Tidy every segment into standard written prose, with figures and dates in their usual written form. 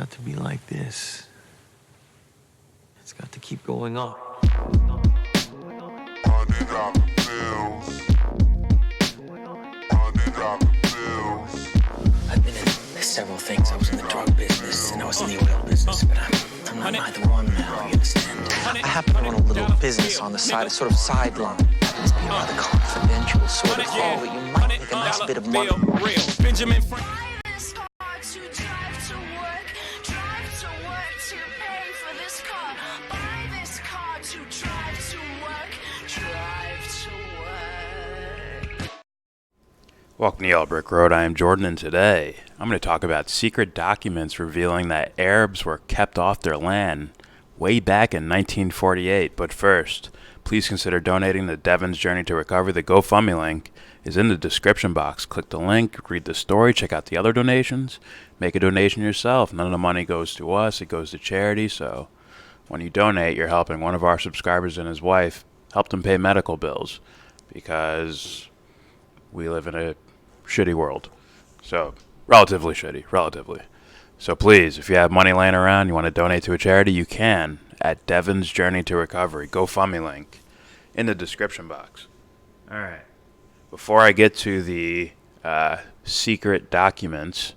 got to be like this. It's got to keep going up. I've been in several things. I was in the drug business and I was in the oil business, but I'm not either one now, you understand? I happen to run a little business on the side, a sort of sideline. Happens to be a rather confidential sort of thing, but you might make a nice bit of money. Benjamin Welcome to Yellow Brick Road. I am Jordan, and today I'm going to talk about secret documents revealing that Arabs were kept off their land way back in 1948. But first, please consider donating to Devon's Journey to Recovery. The GoFundMe link is in the description box. Click the link, read the story, check out the other donations, make a donation yourself. None of the money goes to us, it goes to charity. So when you donate, you're helping one of our subscribers and his wife help them pay medical bills, because we live in a shitty world. So, relatively shitty. So please, if you have money laying around, you want to donate to a charity, you can at Devon's Journey to Recovery. GoFundMe link in the description box. Alright. Before I get to the secret documents,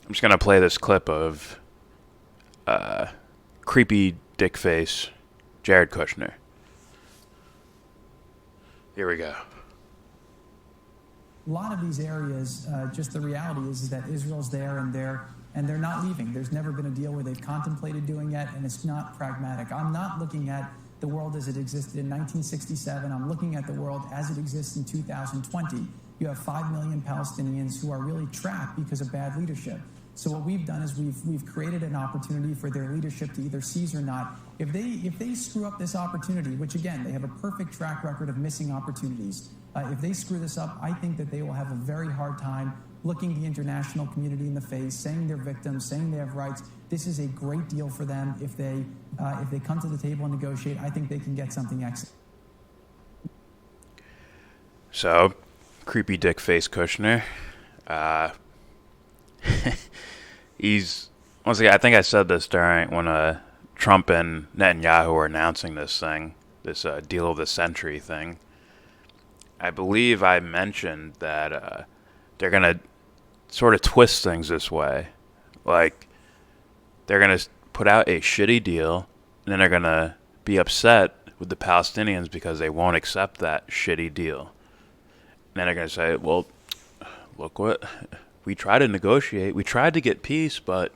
I'm just going to play this clip of creepy dickface Jared Kushner. Here we go. A lot of these areas, just the reality is that Israel's there and they're not leaving. There's never been a deal where they've contemplated doing it, and it's not pragmatic. I'm not looking at the world as it existed in 1967. I'm looking at the world as it exists in 2020. You have 5 million Palestinians who are really trapped because of bad leadership. So what we've done is we've created an opportunity for their leadership to either seize or not. If they screw up this opportunity, which again, they have a perfect track record of missing opportunities. If they screw this up, I think that they will have a very hard time looking the international community in the face, saying they're victims, saying they have rights. This is a great deal for them. If they come to the table and negotiate, I think they can get something excellent. So, creepy dick face Kushner. He's, once again, I think I said this during when Trump and Netanyahu were announcing this thing, this deal of the century thing. I believe I mentioned that they're going to sort of twist things this way. Like, they're going to put out a shitty deal, and then they're going to be upset with the Palestinians because they won't accept that shitty deal. And then they're going to say, well, look what, we tried to negotiate, we tried to get peace, but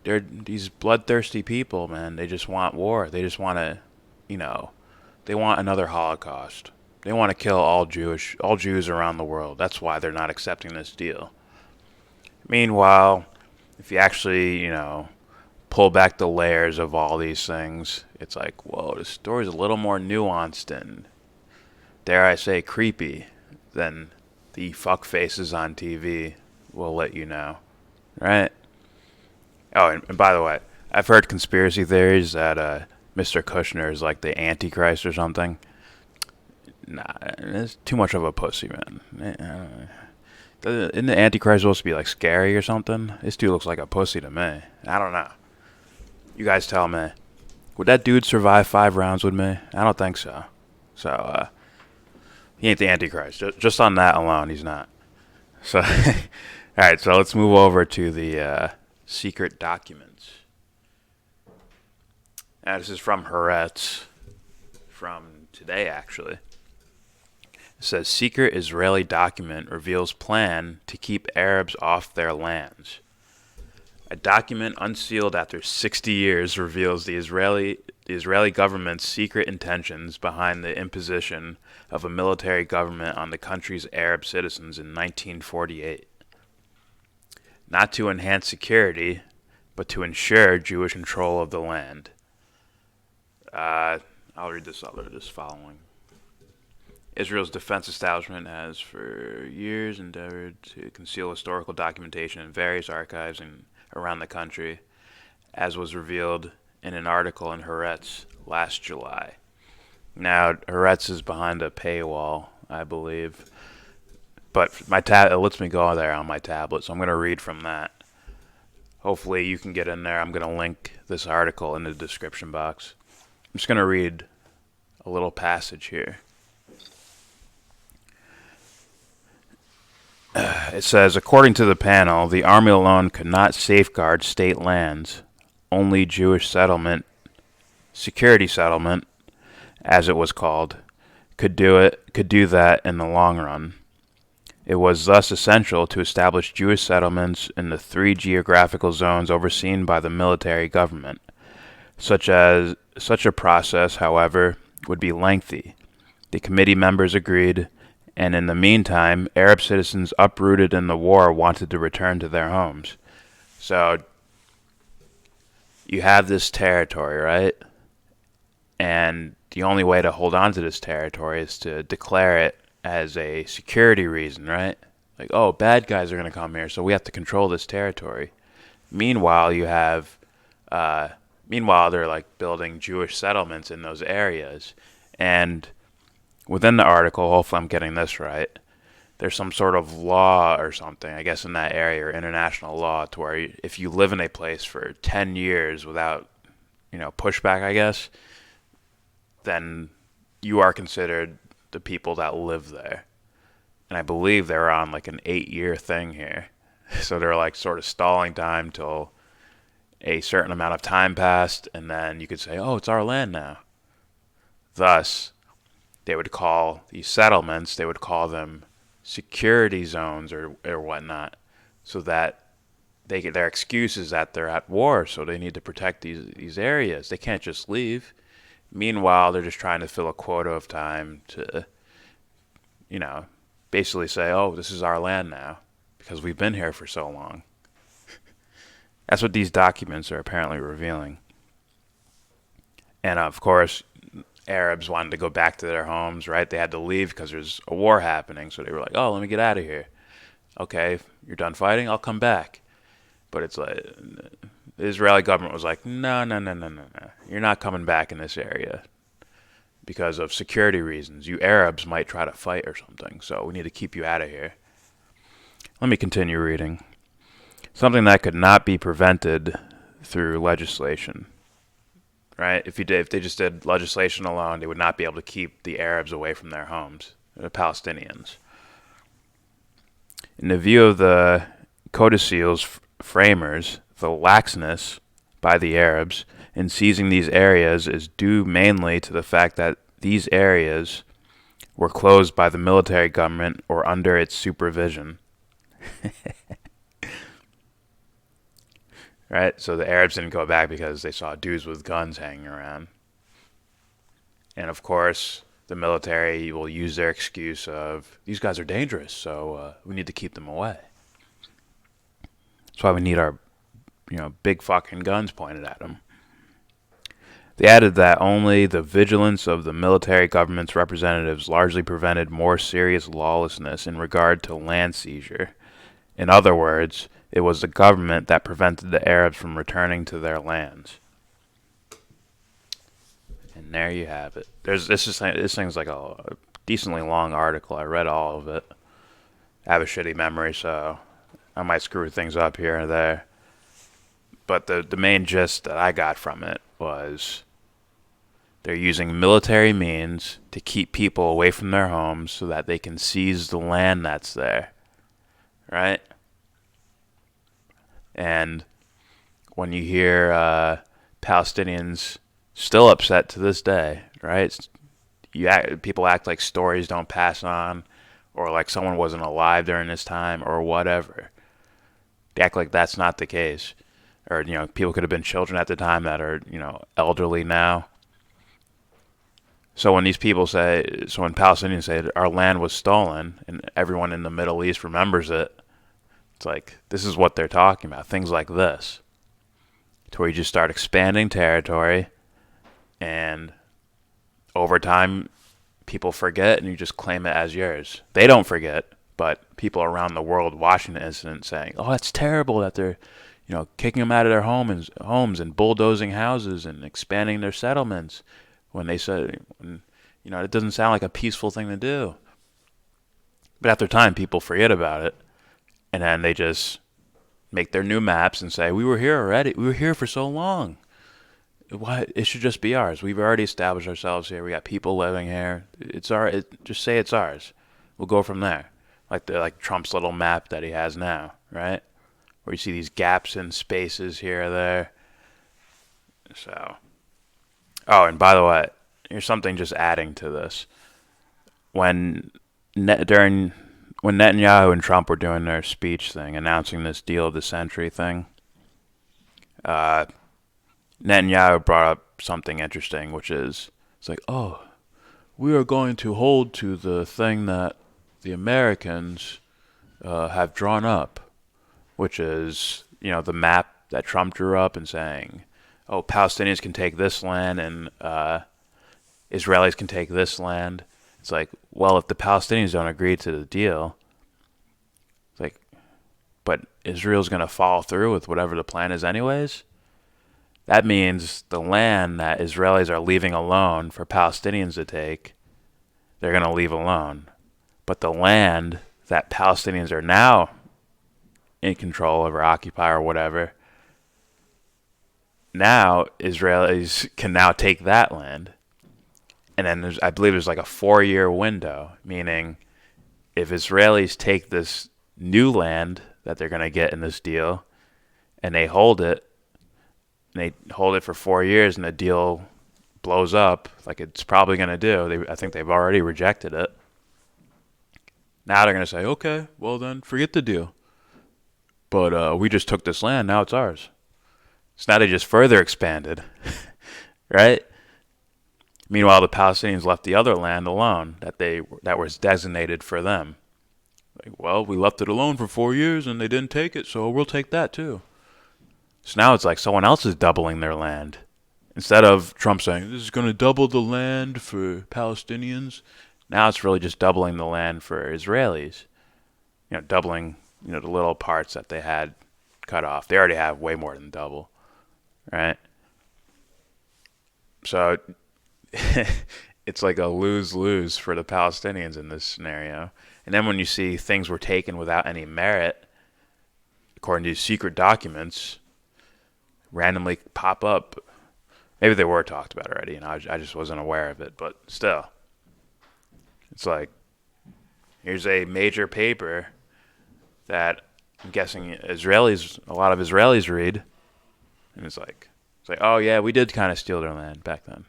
they're these bloodthirsty people, man. They just want war. They just want to, they want another Holocaust. They want to kill all Jews around the world. That's why they're not accepting this deal. Meanwhile, if you actually, pull back the layers of all these things, it's like, whoa, the story's a little more nuanced and, dare I say, creepy than the fuck faces on TV will let you know. Right? Oh, and by the way, I've heard conspiracy theories that Mr. Kushner is like the Antichrist or something. Nah, it's too much of a pussy, man. Isn't the Antichrist supposed to be like scary or something? This dude looks like a pussy to me. I don't know. You guys tell me. Would that dude survive 5 rounds with me? I don't think so. So, he ain't the Antichrist. Just on that alone, he's not. So, alright, so let's move over to the secret documents. Now, this is from Haaretz, from today, actually. It says, secret Israeli document reveals plan to keep Arabs off their lands. A document unsealed after 60 years reveals the Israeli government's secret intentions behind the imposition of a military government on the country's Arab citizens in 1948. Not to enhance security, but to ensure Jewish control of the land. I'll read this following. Israel's defense establishment has for years endeavored to conceal historical documentation in various archives around the country, as was revealed in an article in Haaretz last July. Now, Haaretz is behind a paywall, I believe, but it lets me go there on my tablet, so I'm going to read from that. hopefully you can get in there. I'm going to link this article in the description box. I'm just going to read a little passage here. It says, according to the panel, the army alone could not safeguard state lands. Only Jewish settlement, security settlement, as it was called, could do that in the long run. It was thus essential to establish Jewish settlements in the 3 geographical zones overseen by the military government. Such a process, however, would be lengthy. The committee members agreed, and in the meantime, Arab citizens uprooted in the war wanted to return to their homes. So, you have this territory, right? And the only way to hold on to this territory is to declare it as a security reason, right? Like, oh, bad guys are going to come here, so we have to control this territory. Meanwhile, they're like building Jewish settlements in those areas. And within the article, hopefully I'm getting this right, there's some sort of law or something, I guess in that area, or international law, to where if you live in a place for 10 years without, pushback, I guess, then you are considered the people that live there. And I believe they're on like an 8-year thing here. So they're like sort of stalling time till a certain amount of time passed, and then you could say, oh, it's our land now. Thus, they would call these settlements, they would call them security zones or whatnot, so that their excuse is that they're at war, so they need to protect these areas. They can't just leave. Meanwhile, they're just trying to fill a quota of time to, basically say, oh, this is our land now because we've been here for so long. That's what these documents are apparently revealing. And of course, Arabs wanted to go back to their homes, right? They had to leave because there's a war happening. So they were like, oh, let me get out of here. Okay, you're done fighting, I'll come back. But it's like, the Israeli government was like, no. You're not coming back in this area because of security reasons. You Arabs might try to fight or something, so we need to keep you out of here. Let me continue reading. Something that could not be prevented through legislation, right? If they just did legislation alone, they would not be able to keep the Arabs away from their homes, the Palestinians. In the view of the Codicil's framers, the laxness by the Arabs in seizing these areas is due mainly to the fact that these areas were closed by the military government or under its supervision. Right? So the Arabs didn't go back because they saw dudes with guns hanging around. And of course, the military will use their excuse of, these guys are dangerous, so we need to keep them away. That's why we need our, big fucking guns pointed at them. They added that only the vigilance of the military government's representatives largely prevented more serious lawlessness in regard to land seizure. In other words, it was the government that prevented the Arabs from returning to their lands. And there you have it. This thing's like a decently long article. I read all of it. I have a shitty memory, so I might screw things up here and there. But the main gist that I got from it was they're using military means to keep people away from their homes so that they can seize the land that's there. Right? And when you hear Palestinians still upset to this day, right? People act like stories don't pass on, or like someone wasn't alive during this time, or whatever. They act like that's not the case. Or, people could have been children at the time that are, elderly now. So when when Palestinians say our land was stolen, and everyone in the Middle East remembers it, it's like, this is what they're talking about. Things like this. To where you just start expanding territory, and over time, people forget, and you just claim it as yours. They don't forget, but people around the world watching the incident saying, oh, that's terrible that they're, kicking them out of their homes and bulldozing houses and expanding their settlements. When they said, it doesn't sound like a peaceful thing to do. But after time, people forget about it. And then they just make their new maps and say, we were here already. We were here for so long. Why? It should just be ours. We've already established ourselves here. We got people living here. It's just say it's ours. We'll go from there. Like Trump's little map that he has now, right? Where you see these gaps in spaces here or there. So, oh, and by the way, here's something just adding to this. When Netanyahu and Trump were doing their speech thing, announcing this deal of the century thing, Netanyahu brought up something interesting, which is, it's like, oh, we are going to hold to the thing that the Americans have drawn up, which is, the map that Trump drew up and saying, oh, Palestinians can take this land and Israelis can take this land. It's like, well, if the Palestinians don't agree to the deal, it's like, but Israel's going to follow through with whatever the plan is anyways. That means the land that Israelis are leaving alone for Palestinians to take, they're going to leave alone. But the land that Palestinians are now in control of or occupy or whatever, now Israelis can now take that land. And then I believe there's like a 4-year window, meaning if Israelis take this new land that they're going to get in this deal and they hold it for 4 years and the deal blows up, like it's probably going to do. I think they've already rejected it. Now they're going to say, okay, well then forget the deal. But we just took this land, now it's ours. So now they just further expanded, right? Meanwhile, the Palestinians left the other land alone that was designated for them. Like, well, we left it alone for 4 years and they didn't take it, so we'll take that too. So now it's like someone else is doubling their land. Instead of Trump saying, this is going to double the land for Palestinians, now it's really just doubling the land for Israelis. Doubling, the little parts that they had cut off. They already have way more than double, right? So it's like a lose-lose for the Palestinians in this scenario. And then when you see things were taken without any merit, according to secret documents, randomly pop up. Maybe they were talked about already, and I just wasn't aware of it. But still, it's like, here's a major paper that I'm guessing a lot of Israelis read, and it's like, oh yeah, we did kind of steal their land back then.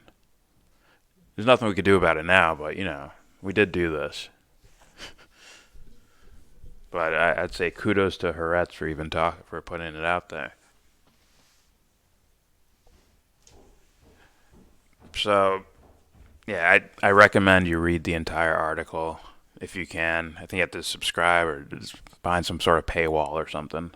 There's nothing we could do about it now, but we did do this. But I'd say kudos to Haaretz for putting it out there. So, yeah, I recommend you read the entire article if you can. I think you have to subscribe or just find some sort of paywall or something.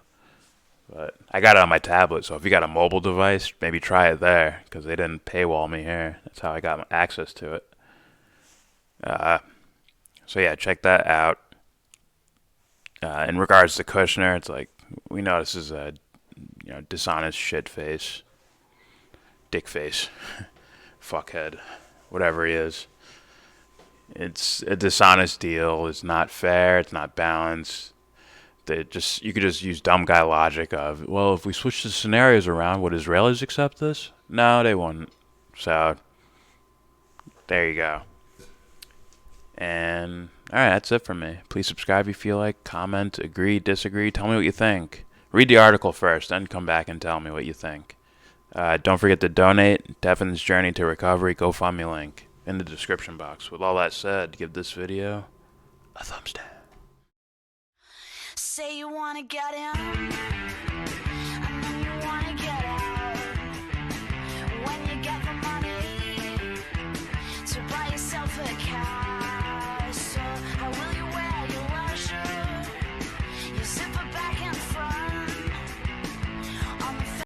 But I got it on my tablet, so if you got a mobile device, maybe try it there, because they didn't paywall me here. That's how I got access to it. So yeah, check that out. In regards to Kushner, it's like, we know this is a dishonest shit face, dick face, fuckhead, whatever he is. It's a dishonest deal. It's not fair. It's not balanced. You could just use dumb guy logic of, well, if we switch the scenarios around, would Israelis accept this? No, they wouldn't. So there you go. And all right, that's it for me. Please subscribe if you feel like, comment, agree, disagree, tell me what you think. Read the article first, then come back and tell me what you think. Don't forget to donate. Devon's Journey to Recovery GoFundMe link in the description box. With all that said, give this video a thumbs down. Say you wanna get in.